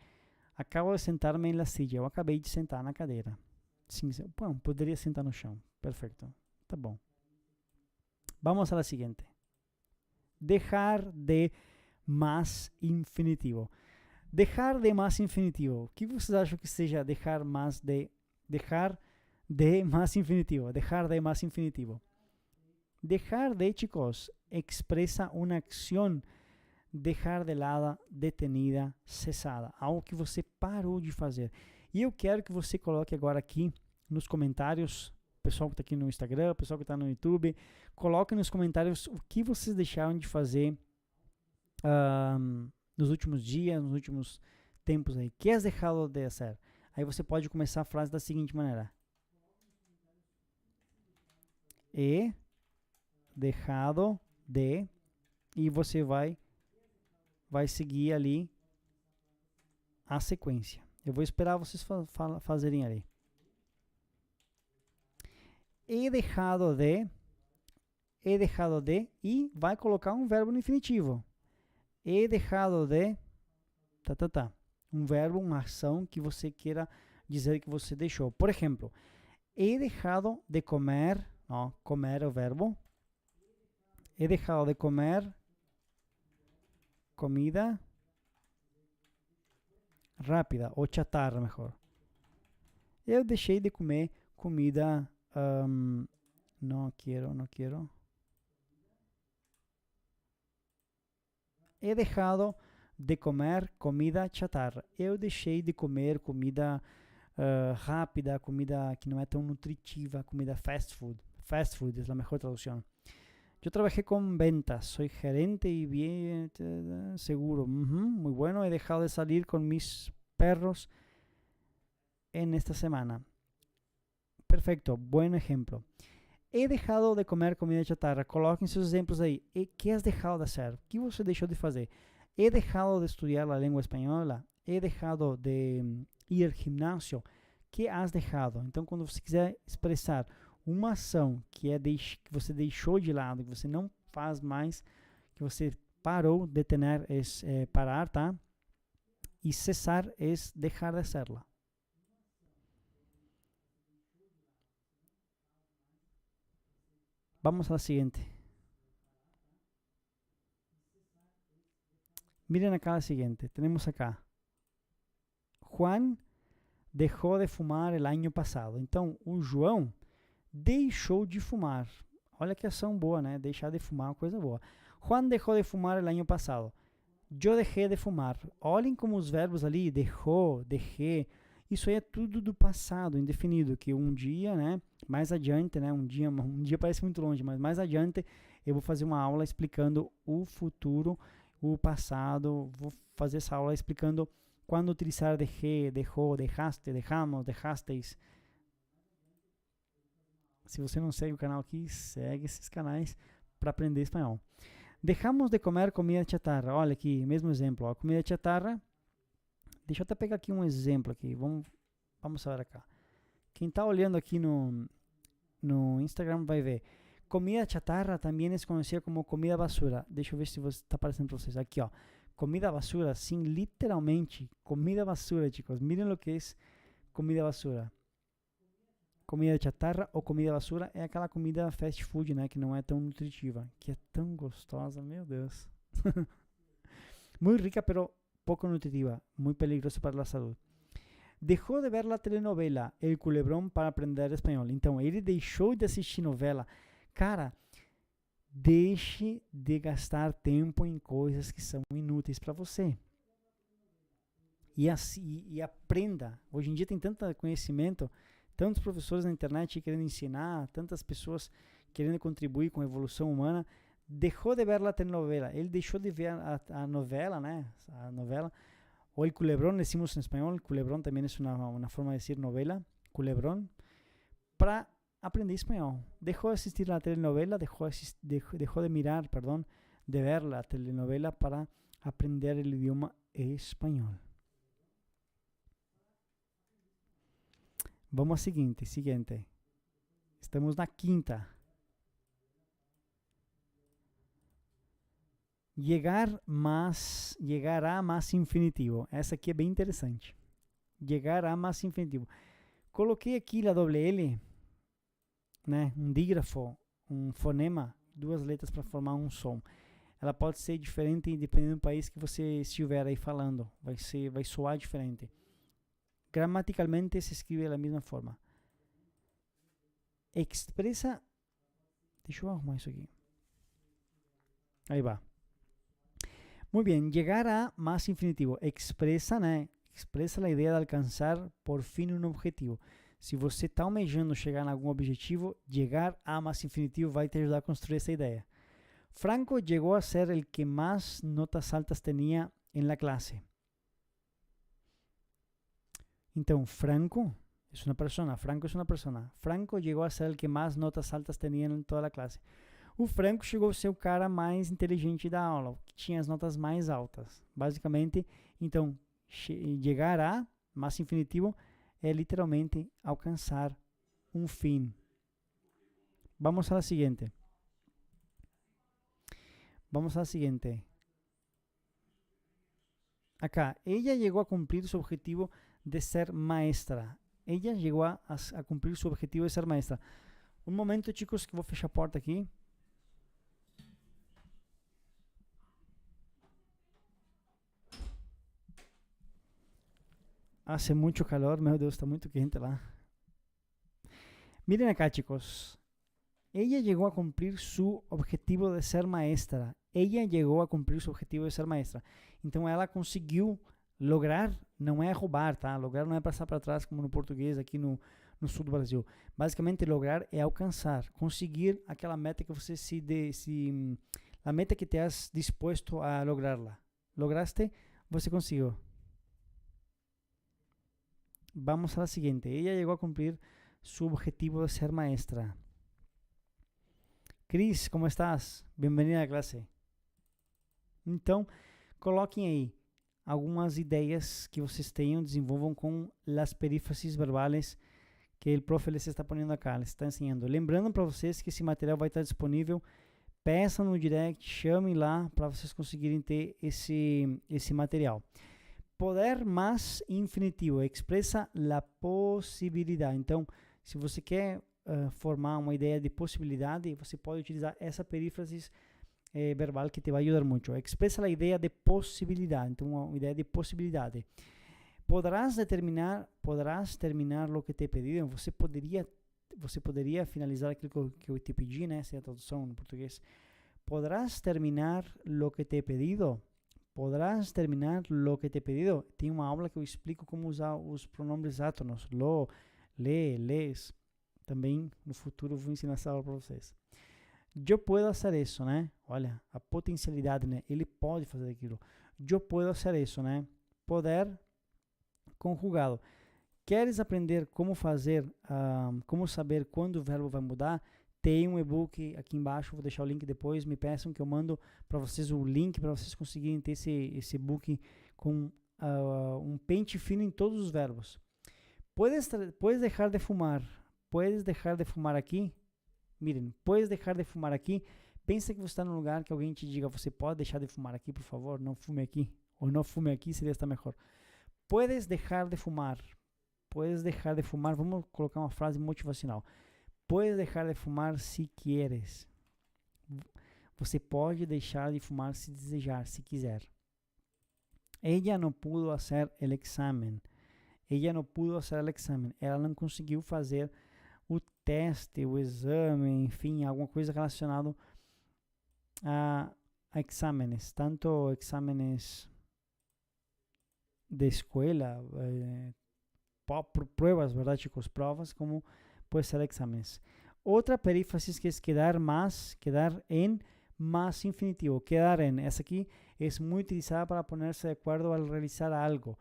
Acabo de sentar-me em la silla. Eu acabei de sentar na cadeira. Sim, bom, poderia sentar no chão. Perfeito. Tá bom. Vamos a la siguiente. Dejar de más infinitivo. Dejar de mais infinitivo. O que vocês acham que seja dejar de más infinitivo? Dejar de más infinitivo. Dejar de, chicos, expresa una acción. Dejar de lado, detenida, cessada. Algo que você parou de fazer. E eu quero que você coloque agora aqui nos comentários, o pessoal que está aqui no Instagram, o pessoal que está no YouTube, coloque nos comentários o que vocês deixaram de fazer nos últimos dias, nos últimos tempos aí. Que has dejado de hacer? Aí você pode começar a frase da seguinte maneira. He dejado de... E você vai seguir ali a sequência. Eu vou esperar vocês fazerem ali. He dejado de e vai colocar um verbo no infinitivo. He dejado de um verbo, uma ação que você queira dizer que você deixou. Por exemplo, he dejado de comer, comer é o verbo. He dejado de comer comida rápida, ou chatarra, mejor. Eu deixei de comer comida... no quiero. He dejado de comer comida chatarra. Eu deixei de comer comida rápida, comida que não é tão nutritiva, comida fast food. Fast food é a melhor tradução. Yo trabajé con ventas, soy gerente y bien seguro. Muy bueno, he dejado de salir con mis perros en esta semana. Perfecto, buen ejemplo. He dejado de comer comida chatarra. Coloquem seus exemplos aí. E que has dejado de hacer? O que você deixou de fazer? He dejado de estudiar a língua espanhola. He dejado de ir ao gimnasio. Que has dejado? Então, quando você quiser expressar uma ação que você deixou de lado, que você não faz mais, que você parou, detener é parar, tá? E cessar é deixar de hacerla. Vamos a la siguiente. Miren acá la siguiente. Tenemos acá. Juan dejou de fumar el año passado. Então, o João deixou de fumar. Olha que ação boa, né? Deixar de fumar é uma coisa boa. Juan dejó de fumar el año pasado. Yo dejé de fumar. Olhem como os verbos ali, dejou, dejé, isso aí é tudo do passado, indefinido, que um dia, né, mais adiante, né, um dia parece muito longe, mas mais adiante eu vou fazer uma aula explicando o futuro, o passado, vou fazer essa aula explicando quando utilizar dejé, dejó, dejaste, dejamos, dejasteis. Se você não segue o canal aqui, segue esses canais para aprender espanhol. Dejamos de comer comida chatarra. Olha aqui, mesmo exemplo. Ó, comida chatarra. Deixa eu até pegar aqui um exemplo aqui. Vamos ver aqui. Quem está olhando aqui no Instagram vai ver. Comida chatarra também é conhecida como comida basura. Deixa eu ver se está aparecendo para vocês. Aqui, ó. Comida basura, sim, literalmente. Comida basura, chicos. Miren o que é comida basura. Comida chatarra ou comida basura é aquela comida fast food, né, que não é tão nutritiva, que é tão gostosa, meu Deus. Muito rica, pero pouco nutritiva, muito peligrosa para a saúde. Deixou de ver a telenovela El Culebrón para aprender espanhol. Então, ele deixou de assistir novela. Cara, deixe de gastar tempo em coisas que são inúteis para você. E aprenda. Hoje em dia tem tanto conhecimento, tantos professores na internet querendo ensinar, tantas pessoas querendo contribuir com a evolução humana. Deixou de ver a telenovela. Ele deixou de ver a novela, né? A novela. O El Culebrón, decimos em espanhol. Culebrón também é uma forma de dizer novela. Culebrón. Para aprender espanhol. Deixou de assistir a telenovela, deixou de mirar, perdão, de ver a telenovela para aprender o idioma espanhol. Vamos ao seguinte. Estamos na quinta. Llegar a más infinitivo. Essa aqui é bem interessante. Llegar a más infinitivo. Coloquei aqui a doble L, né? Um dígrafo, um fonema, duas letras para formar um som. ela pode ser diferente dependendo do país que você estiver aí falando. Vai soar diferente. Gramaticalmente se escreve da mesma forma. Expresa... Deixa eu arrumar isso aqui. Ahí va. Muy bien, llegar a más infinitivo. Expressa, né? Expressa a ideia de alcançar por fim um objetivo. Se você está almejando chegar em algum objetivo, llegar a más infinitivo vai te ajudar a construir essa ideia. Franco llegó a ser el que más notas altas tenía en la clase. Então, Franco es una persona. Franco es una persona. Franco llegó a ser el que más notas altas tenía en toda a classe. O Franco chegou a ser o cara mais inteligente da aula, o que tinha as notas mais altas. Basicamente, então, chegar a mais infinitivo é literalmente alcançar um fim. Vamos a la siguiente. Vamos a la siguiente. Acá, ella llegó a cumplir su objetivo de ser maestra. Ella llegó a cumplir su objetivo de ser maestra. Um momento, chicos, que vou fechar a porta aqui. Hace mucho calor, meu Deus, está muito quente lá. Miren acá, chicos. Ella llegó a cumplir su objetivo de ser maestra. Ella llegó a cumplir su objetivo de ser maestra. Então, ela conseguiu lograr, não é roubar, tá? Lograr não é passar para trás, como no português aqui no sul do Brasil. Basicamente, lograr é alcançar, conseguir aquela meta que você a meta que te has disposto a lograrla. Lograste, você conseguiu. Vamos a la siguiente. Ella llegó a cumplir su objetivo de ser maestra. Cris, como estás? Bem-vinda à classe. Então, coloquem aí algumas ideias que vocês tenham, desenvolvam com as perífrases verbais que o profe les está ponendo acá, les está ensinando. Lembrando para vocês que esse material vai estar disponível, peçam no direct, chamem lá para vocês conseguirem ter esse material. Poder mais infinitivo, expressa a possibilidade. Então, se você quer formar uma ideia de possibilidade, você pode utilizar essa perífrase verbal que te vai ajudar muito. Expressa a ideia de possibilidade. Então, uma ideia de possibilidade. Podrás terminar o que te he pedido. Você poderia finalizar aquilo que eu te pedi, né? Essa é a tradução no português. Podrás terminar lo que te he pedido. Podrás terminar lo que te he pedido. Tem uma aula que eu explico como usar os pronomes átonos. Lo, le, les. Também no futuro vou ensinar essa aula para vocês. Eu posso fazer isso, né? Olha, a potencialidade, né? Ele pode fazer aquilo. Eu posso fazer isso, né? Poder conjugado. Queres aprender como fazer, como saber quando o verbo vai mudar? Tem um e-book aqui embaixo, vou deixar o link depois, me peçam que eu mando para vocês o link para vocês conseguirem ter esse e-book com um pente fino em todos os verbos. Puedes deixar de fumar. Puedes deixar de fumar aqui? Miren, puedes deixar de fumar aqui? Pensa que você está num lugar que alguém te diga, você pode deixar de fumar aqui, por favor? Não fume aqui. Ou não fume aqui, seria estar melhor. Puedes deixar de fumar. Puedes deixar de fumar. Vamos colocar uma frase motivacional. Puedes deixar de fumar se quieres. Você pode deixar de fumar se desejar, se quiser. Ella não pudo fazer o exame. Ella não pudo fazer o exame. Ela não conseguiu fazer o teste, o exame, enfim, alguma coisa relacionada a exames. Tanto exames de escola, pruebas, verdade, chicos? Provas como pode ser exames. Outra perífrase que é quedar em más infinitivo. Quedar en, essa aqui é muito utilizada para ponerse de acordo ao realizar algo.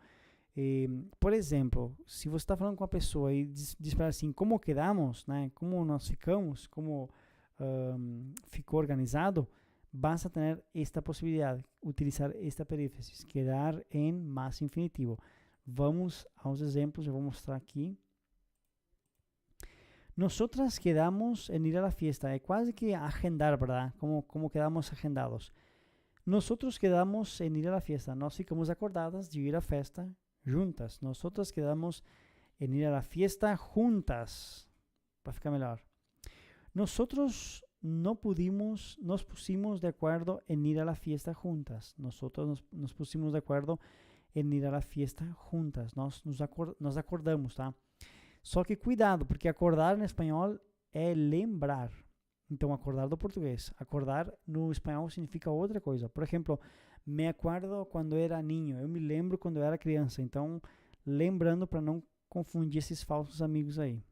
Por exemplo, se você está falando com uma pessoa e diz para assim, como quedamos, né? Como nós ficamos, como ficou organizado, vas a ter esta possibilidade, utilizar esta perífrase, quedar em más infinitivo. Vamos aos exemplos, eu vou mostrar aqui. Nosotras quedamos en ir a la fiesta. É quase que agendar, ¿verdad? Como quedamos agendados. Nosotros quedamos en ir a la fiesta. Nós ficamos acordadas de ir à festa juntas. Nosotras quedamos en ir a la fiesta juntas. Para ficar melhor. Nosotros no pudimos, nos pusimos de acuerdo en ir a la fiesta juntas. Nosotros nos pusimos de acuerdo en ir a la fiesta juntas. Nos acordamos, tá? Só que cuidado, porque acordar em espanhol é lembrar. Então, acordar do português. Acordar no espanhol significa outra coisa. Por exemplo, me acuerdo quando era niño. Eu me lembro quando eu era criança. Então, lembrando para não confundir esses falsos amigos aí.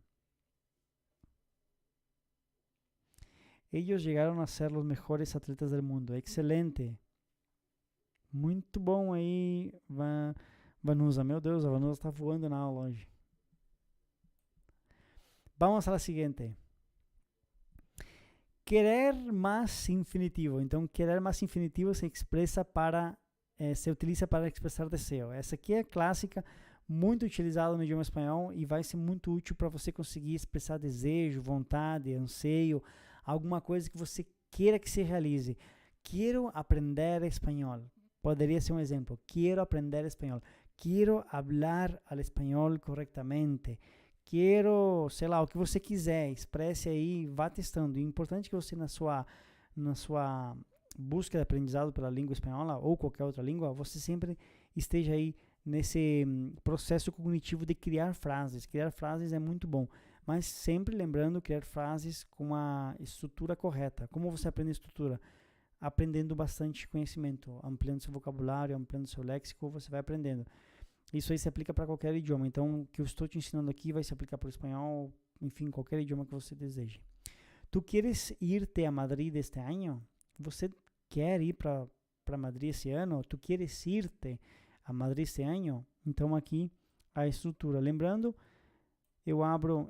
Ellos llegaron a ser los mejores atletas del mundo. Excelente. Muito bom aí, Vanusa. Meu Deus, a Vanusa está voando na aula hoje. Vamos a la siguiente. Querer más infinitivo. Então, querer más infinitivo se utiliza para expressar desejo. Essa aqui é clássica, muito utilizada no idioma espanhol e vai ser muito útil para você conseguir expressar desejo, vontade, anseio, alguma coisa que você queira que se realize. Quero aprender espanhol. Poderia ser um exemplo. Quero aprender espanhol. Quero falar al espanhol corretamente. Quero, sei lá, o que você quiser. Expresse aí, vá testando. É importante que você, na sua busca de aprendizado pela língua espanhola ou qualquer outra língua, você sempre esteja aí nesse processo cognitivo de criar frases. Criar frases é muito bom, mas sempre lembrando criar frases com a estrutura correta. Como você aprende a estrutura? Aprendendo bastante conhecimento, ampliando seu vocabulário, ampliando seu léxico, você vai aprendendo. Isso aí se aplica para qualquer idioma. Então, o que eu estou te ensinando aqui vai se aplicar para o espanhol, enfim, qualquer idioma que você deseje. Tu queres irte a Madrid este ano? Você quer ir para Madrid esse ano? Tu queres irte a Madrid este ano? Então, aqui a estrutura. Lembrando, eu abro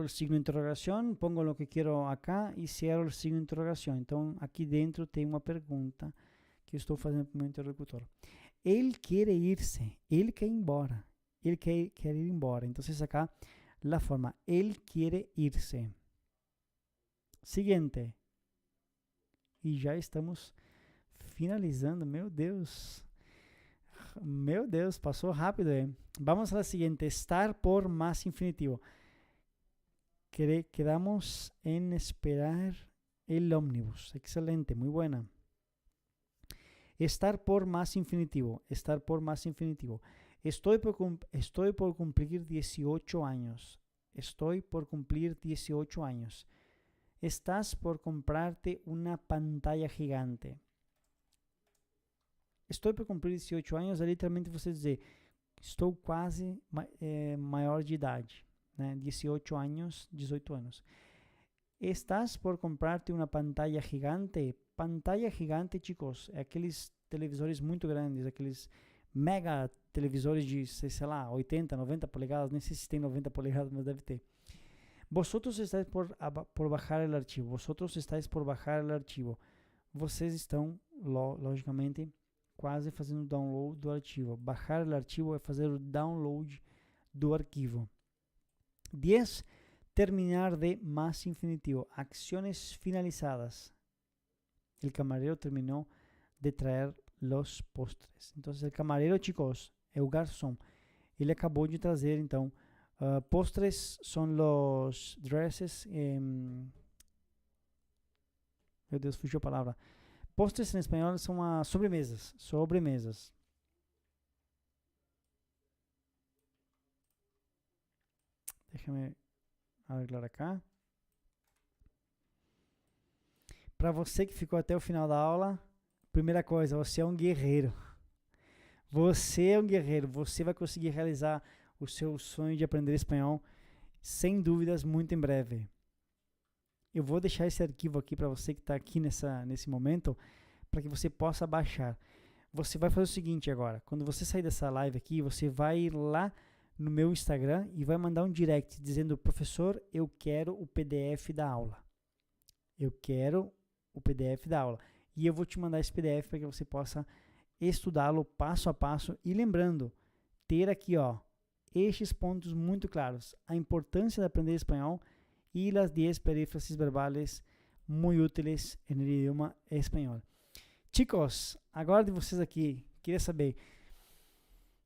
o signo de interrogação, pongo o que quero acá e cierro o signo de interrogação. Então, aqui dentro tem uma pergunta que eu estou fazendo para o meu interlocutor. Ele quer irse, ele quer ir embora, ele quer ir embora. Então, acá a forma, ele quer irse. Seguinte. E já estamos finalizando, meu Deus. Meu Deus, passou rápido, Vamos a la siguiente, estar por más infinitivo. Quedamos en esperar el ómnibus. Excelente, muy buena. Estar por más infinitivo. Estar por más infinitivo. Estoy por cumplir 18 años. Estoy por cumplir 18 años. Estás por comprarte una pantalla gigante. Estou por cumprir 18 anos, é literalmente você dizer, estou quase maior de idade, né? 18 anos, 18 anos. Estás por comprarte uma pantalla gigante? Pantalla gigante, chicos, é aqueles televisores muito grandes, aqueles mega televisores de, sei lá, 80, 90 polegadas, nem sei se tem 90 polegadas, mas deve ter. Vosotros estáis por bajar o arquivo. Vosotros estáis por bajar o arquivo. Vocês estão, logicamente, quase fazendo o download do arquivo. Bajar o arquivo é fazer o download do arquivo. 10. Terminar de más infinitivo. Acciones finalizadas. El camarero terminó de traer los postres. Entonces, el camarero, chicos, é o garçom. Ele acabou de trazer, então, postres são os dresses. Meu Deus, fugiu a palavra. Postres em espanhol são as sobremesas. Sobremesas. Deixa-me arreglar cá. Para você que ficou até o final da aula, primeira coisa, você é um guerreiro. Você é um guerreiro. Você vai conseguir realizar o seu sonho de aprender espanhol, sem dúvidas, muito em breve. Eu vou deixar esse arquivo aqui para você que está aqui nesse momento, para que você possa baixar. Você vai fazer o seguinte agora, quando você sair dessa live aqui, você vai ir lá no meu Instagram e vai mandar um direct dizendo, professor, eu quero o PDF da aula. Eu quero o PDF da aula. E eu vou te mandar esse PDF para que você possa estudá-lo passo a passo. E lembrando, ter aqui, estes pontos muito claros. A importância de aprender espanhol e as 10 perífrases verbales muito úteis no idioma espanhol. Chicos, agora de vocês aqui, queria saber,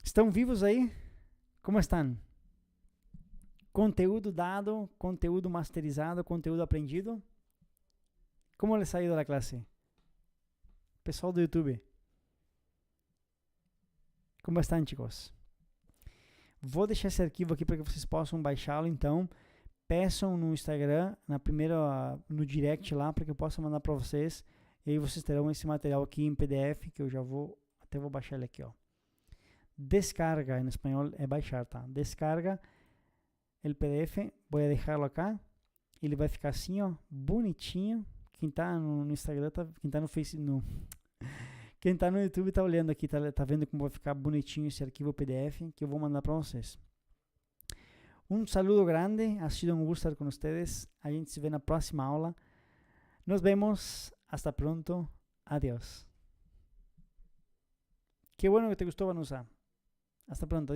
estão vivos aí? Como estão? Conteúdo dado, conteúdo masterizado, conteúdo aprendido. Como les ha ido a classe? Pessoal do YouTube. Como estão, chicos? Vou deixar esse arquivo aqui para que vocês possam baixá-lo, então. Peçam no Instagram, no direct lá, para que eu possa mandar para vocês. E aí vocês terão esse material aqui em PDF, que eu já vou baixar ele aqui, ó. Descarga, em espanhol é baixar, tá? Descarga o PDF, vou deixá-lo acá. Ele vai ficar assim, ó, bonitinho. Quem tá no Instagram, quem tá no Facebook, quem tá no YouTube tá olhando aqui, tá vendo como vai ficar bonitinho esse arquivo PDF que eu vou mandar para vocês. Um saludo grande, ha sido un gusto estar con ustedes. A gente se vê na próxima aula. Nos vemos, hasta pronto, adiós. Qué bueno que te gustó, Vanusa. Hasta pronto.